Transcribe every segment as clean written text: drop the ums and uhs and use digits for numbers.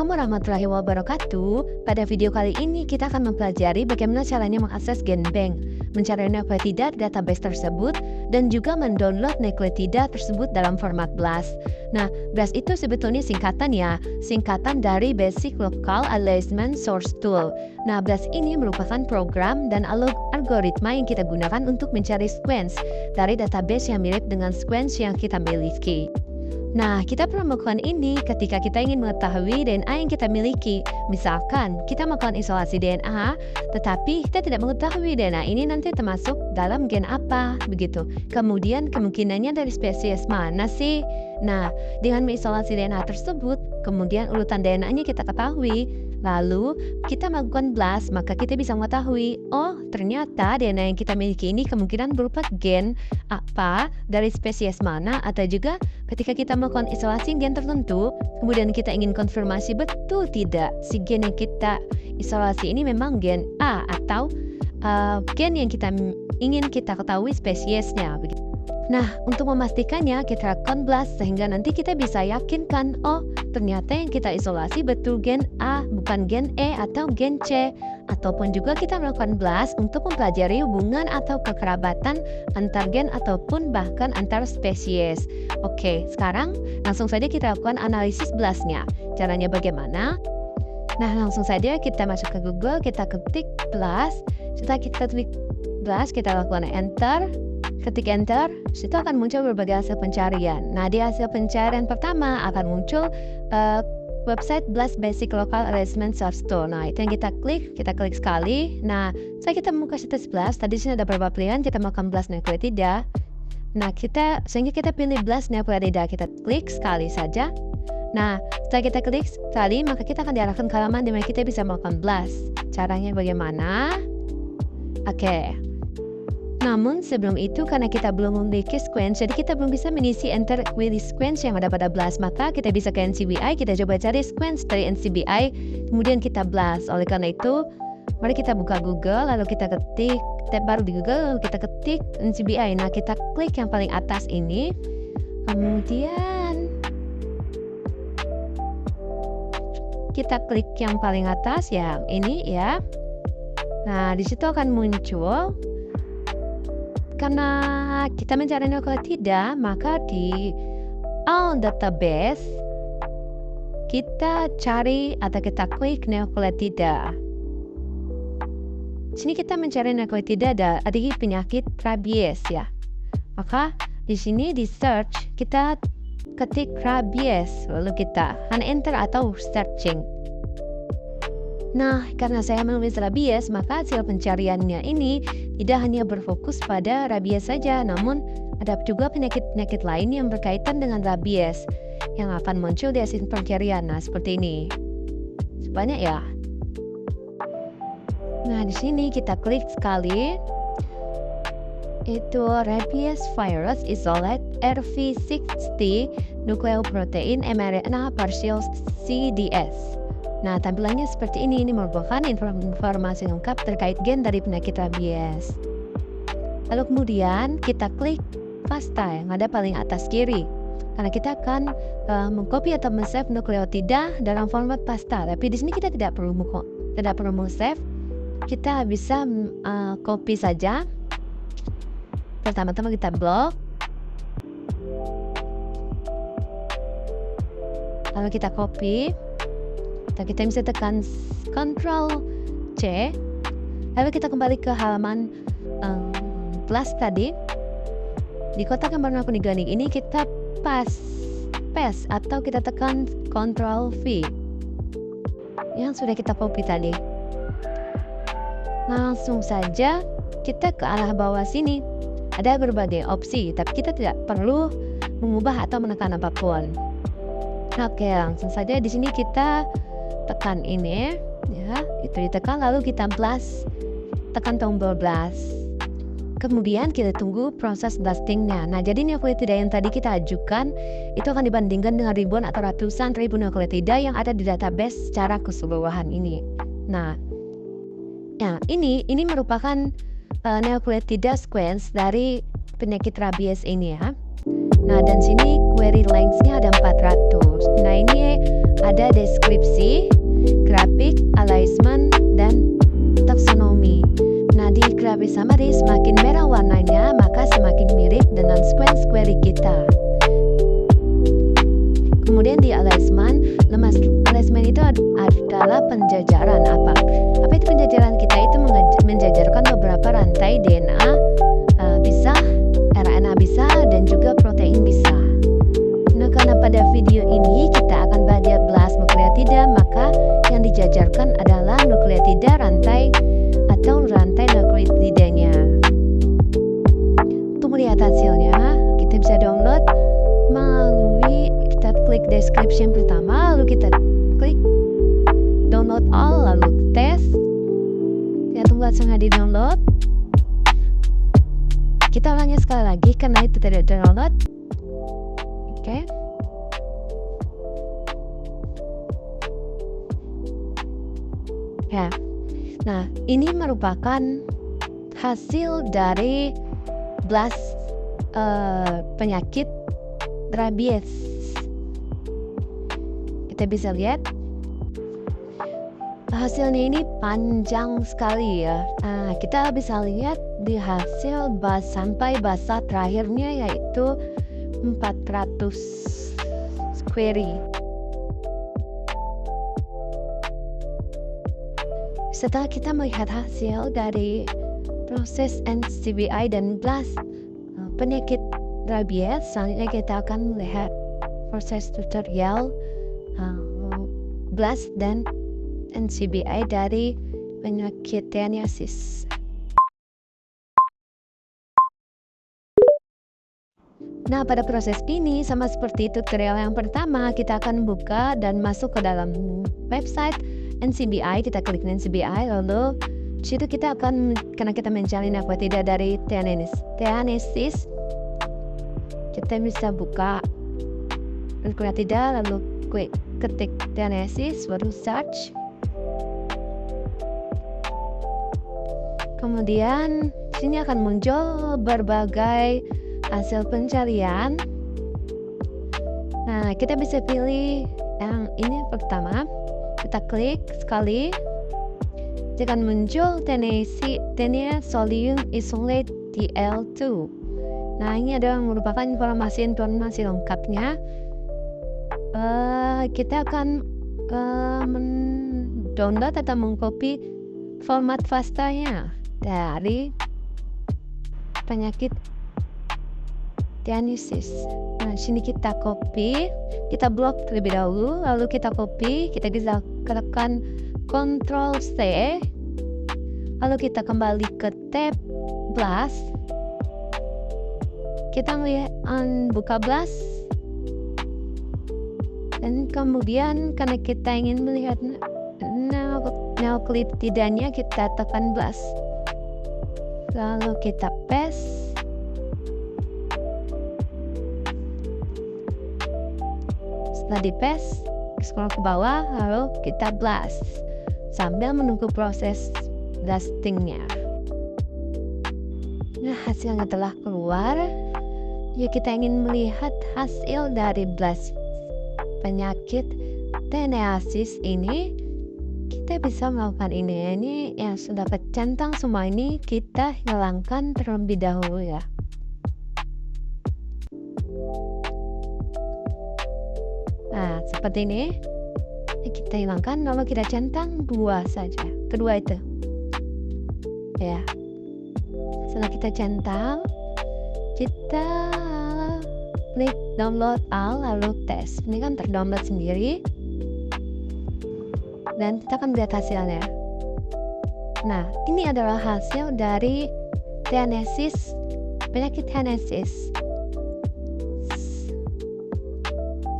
Assalamualaikum warahmatullahi wabarakatuh. Pada video kali ini kita akan mempelajari bagaimana caranya mengakses GenBank, mencari nukleotida database tersebut, dan juga mendownload nukleotida tersebut dalam format BLAST. Nah, BLAST itu sebetulnya singkatan dari Basic Local Alignment Source Tool. Nah, BLAST ini merupakan program dan algoritma yang kita gunakan untuk mencari sequence dari database yang mirip dengan sequence yang kita miliki. Nah, kita perlu melakukan ini ketika kita ingin mengetahui DNA yang kita miliki. Misalkan, kita melakukan isolasi DNA, tetapi kita tidak mengetahui DNA ini nanti termasuk dalam gen apa, begitu. Kemudian, kemungkinannya dari spesies mana sih? Nah, dengan mengisolasi DNA tersebut, kemudian urutan DNA-nya kita ketahui, lalu kita melakukan BLAST, maka kita bisa mengetahui, oh ternyata DNA yang kita miliki ini kemungkinan berupa gen apa, dari spesies mana, atau juga ketika kita melakukan isolasi gen tertentu, kemudian kita ingin konfirmasi betul tidak si gen yang kita isolasi ini memang gen A atau gen yang kita ingin kita ketahui spesiesnya. Nah, untuk memastikannya kita lakukan BLAST sehingga nanti kita bisa yakinkan, oh ternyata yang kita isolasi betul gen A, bukan gen E atau gen C. Ataupun juga kita melakukan BLAST untuk mempelajari hubungan atau kekerabatan antar gen ataupun bahkan antar spesies. Oke, sekarang langsung saja kita lakukan analisis BLAST-nya. Caranya bagaimana? Nah, langsung saja kita masuk ke Google, kita ketik BLAST. Setelah kita klik BLAST, kita lakukan enter. Ketik enter, situ akan muncul berbagai hasil pencarian. Nah, di hasil pencarian pertama akan muncul website BLAST Basic Local Alignment Source Tool. Nah, itu yang kita klik sekali. Nah, setelah kita membuka situs BLAST, tadi sini ada beberapa pilihan, kita melakukan BLAST nukleotida. Nah, sehingga kita pilih BLAST nukleotida, kita klik sekali saja. Nah, setelah kita klik sekali, maka kita akan diarahkan ke halaman di mana kita bisa melakukan BLAST. Caranya bagaimana? Oke. Namun sebelum itu, karena kita belum memiliki sequence, jadi kita belum bisa mengisi enter query sequence yang ada pada BLAST. Maka kita bisa ke NCBI, kita coba cari sequence dari NCBI, kemudian kita BLAST. Oleh karena itu, mari kita buka Google, lalu kita ketik, baru di Google, lalu kita ketik NCBI. Nah, kita klik yang paling atas ini, kemudian kita klik yang paling atas, yang ini ya. Nah, di situ akan muncul. Karena kita mencari nukleotida, maka di all database kita cari atau kita klik nukleotida. Sini kita mencari nukleotida dari penyakit rabies ya. Maka di sini di search kita ketik rabies, lalu kita enter atau searching. Nah, karena saya menulis rabies, maka hasil pencariannya ini tidak hanya berfokus pada rabies saja, namun ada juga penyakit-penyakit lain yang berkaitan dengan rabies yang akan muncul di hasil pencarian. Nah, seperti ini. Banyak ya. Nah, di sini kita klik sekali. Itu rabies virus isolate RV60 nucleoprotein mRNA partial CDS. Nah, tampilannya seperti ini merupakan informasi lengkap terkait gen dari penyakit rabies. Lalu kemudian kita klik pasta yang ada paling atas kiri. Karena kita akan mengcopy atau men-save nukleotida dalam format pasta. Tapi di sini kita tidak perlu men-save. Kita bisa copy saja. Pertama-tama kita blok. Lalu kita copy. Kita bisa tekan Ctrl C, lalu kita kembali ke halaman BLAST tadi. Di kotak yang baru aku diganti ini kita paste atau kita tekan Ctrl V yang sudah kita copy tadi. Langsung saja kita ke arah bawah sini. Ada berbagai opsi, tapi kita tidak perlu mengubah atau menekan apapun. Oke, langsung saja di sini kita tekan ini ya, itu ditekan lalu kita BLAST, tekan tombol BLAST. Kemudian kita tunggu proses blastingnya. Nah, jadi nukleotida yang tadi kita ajukan itu akan dibandingkan dengan ribuan atau ratusan ribu nukleotida yang ada di database secara keseluruhan ini. Nah, ya ini merupakan nukleotida sequence dari penyakit rabies ini ya. Nah, dan sini query length-nya ada 400. Nah, ini ada deskripsi, grafik, alignment, dan taksonomi. Nah, di grafik summary semakin merah warnanya, maka semakin mirip dengan sequence query kita. Kemudian di alignment itu adalah penjajaran. Apa itu penjajaran? Kita itu menjajarkan beberapa rantai DNA bisa, RNA bisa, dan juga protein bisa. Nah, karena pada video ini kita akan belajar blast nukleotida, maka yang dijajarkan adalah nukleotida rantai atau rantai nukleotidanya. Untuk melihat hasilnya, kita bisa download melalui kita klik description pertama, lalu kita klik download all, lalu tes. Kita tunggu hasilnya di download. Kita ulangi sekali lagi karena itu tidak download. Oke. Ya. Nah, ini merupakan hasil dari blast penyakit rabies. Kita bisa lihat hasilnya ini panjang sekali ya. Nah, kita bisa lihat di hasil sampai bahasa terakhirnya yaitu 400 query. Setelah kita melihat hasil dari proses NCBI dan blast penyakit rabies, selanjutnya kita akan melihat proses tutorial blast dan NCBI dari penyakit teniasis. Nah, pada proses ini sama seperti tutorial yang pertama, kita akan buka dan masuk ke dalam website NCBI. Kita klik NCBI, lalu situ kita akan, karena kita mencari nukleotida dari teniasis, kita bisa buka nukleotida, lalu ketik teniasis, baru search. Kemudian sini akan muncul berbagai hasil pencarian. Nah, kita bisa pilih yang ini pertama. Kita klik sekali, akan muncul Teniasolium isolate TL2. Nah, ini adalah merupakan informasi lengkapnya. Kita akan download atau mengcopy format FASTA-nya dari penyakit teniasis. Nah, sini kita copy, kita blok terlebih dahulu, lalu kita copy, kita bisa tekan Ctrl C, lalu kita kembali ke tab blast, kita buka blast, dan kemudian karena kita ingin melihat nukleotidanya, kita tekan blast, lalu kita paste. Setelah di paste, scroll ke bawah, lalu kita blast sambil menunggu proses blastingnya. Nah, hasilnya telah keluar. Ya, kita ingin melihat hasil dari blast penyakit teniasis ini. Kita bisa melakukan ini yang sudah kecentang semua ini kita hilangkan terlebih dahulu ya. Nah, seperti ini kita hilangkan, lalu kita centang dua saja, kedua itu ya. Setelah kita centang, kita klik download all, lalu tes. Ini kan terdownload sendiri, dan kita akan lihat hasilnya. Nah, ini adalah hasil dari teniasis, penyakit teniasis.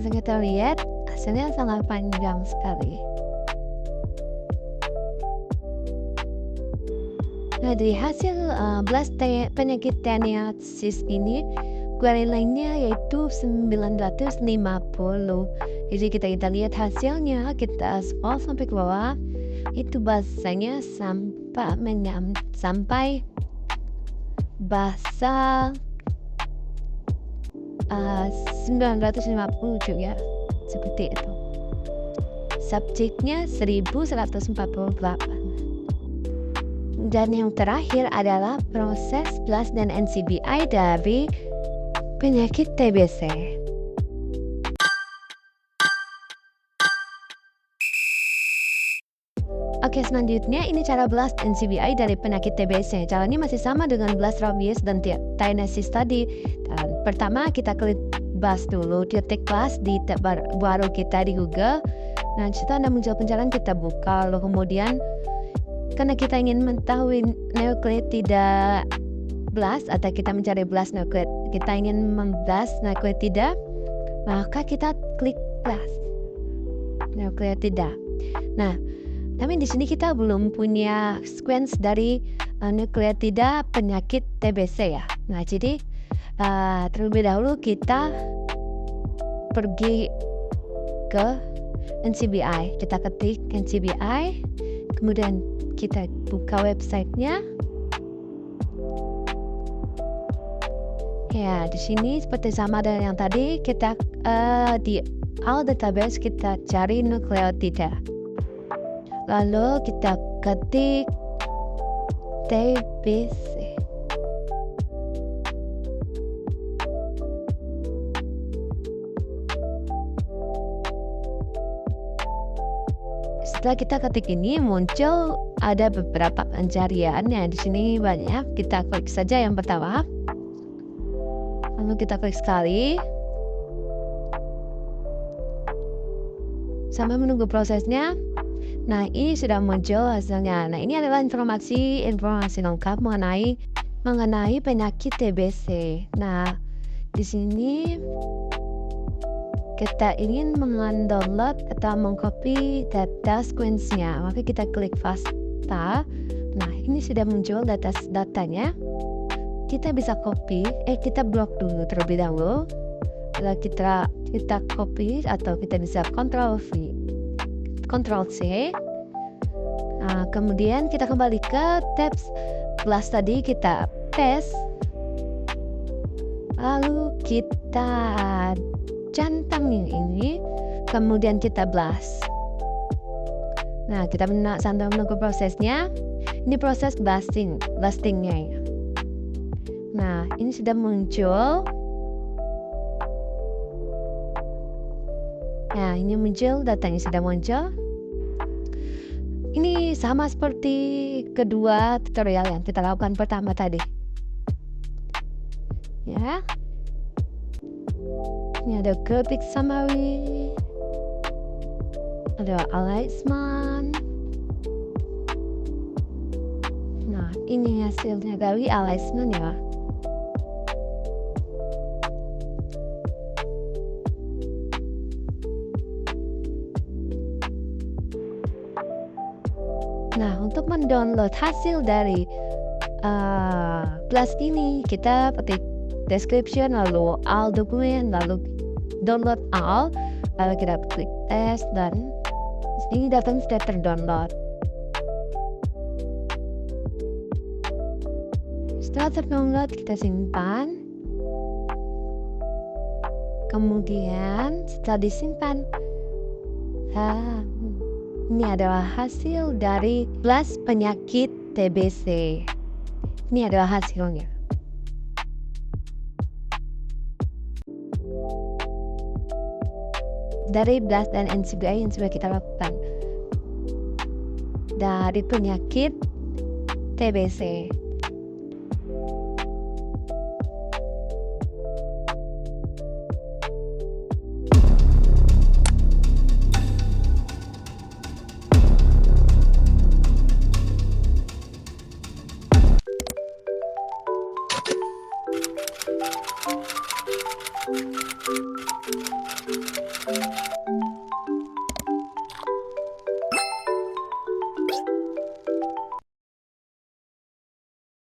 Bisa kita lihat hasilnya sangat panjang sekali. Nah, dari hasil blast penyakit teniasis ini, query lainnya yaitu 950. Jadi kita lihat hasilnya, kita scroll sampai ke bawah, itu bahasanya sampai bahasa 950 juga, seperti itu. subjeknya 1148. Dan yang terakhir adalah proses BLAS dan NCBI dari penyakit TBC. Oke, selanjutnya ini cara BLAS NCBI dari penyakit TBC. Caranya masih sama dengan BLAS rabies dan tetanus tadi. Dan pertama kita klik BLAS dulu, ketik BLAS di tab baru kita di Google. Nah, situ ada muncul pencarian, kita buka. Lalu kemudian karena kita ingin mengetahui nukleotida BLAS atau kita mencari BLAS kita ingin memblas nukleotida, maka kita klik BLAS nukleotida. Nah, tapi di sini kita belum punya sequence dari nukleotida penyakit TBC ya. Nah, jadi terlebih dahulu kita pergi ke NCBI. Kita ketik NCBI, kemudian kita buka websitenya. Ya, di sini seperti sama dengan yang tadi, kita di all database kita cari nukleotida. Lalu kita ketik TBC. Setelah kita ketik ini muncul ada beberapa pencarian yang di sini banyak. Kita klik saja yang pertama. Lalu kita klik sekali. Sambil menunggu prosesnya. Nah, ini sudah muncul hasilnya. Nah, ini adalah informasi lengkap mengenai penyakit TBC. Nah, di sini kita ingin mendownload atau mengcopy data sequence-nya, maka kita klik FASTA. Nah, ini sudah muncul datanya. Kita bisa copy, kita blok dulu terlebih dahulu. Lalu kita copy atau kita bisa Ctrl C. Nah, kemudian kita kembali ke tab BLAS tadi, kita paste. Lalu kita centang yang ini, kemudian kita BLAS. Nah, kita sambil menunggu prosesnya. Ini proses blastingnya ya. Nah, ini sudah muncul. Nah, ini muncul, datanya sudah muncul. Ini sama seperti kedua tutorial yang kita lakukan pertama tadi. Ya. Ini ada graphic summary, ada alignment. Nah, ini hasilnya dari alignment ya. Nah, untuk mendownload hasil dari BLAS ini, kita ketik description, lalu all dokumen, lalu download all, lalu kita klik test, dan ini datanya sudah terdownload. Setelah terdownload, kita simpan. Kemudian setelah disimpan, ini adalah hasil dari BLAS penyakit TBC. Ini adalah hasilnya. Dari BLAS dan NCBI yang sudah kita lakukan. Dari penyakit TBC.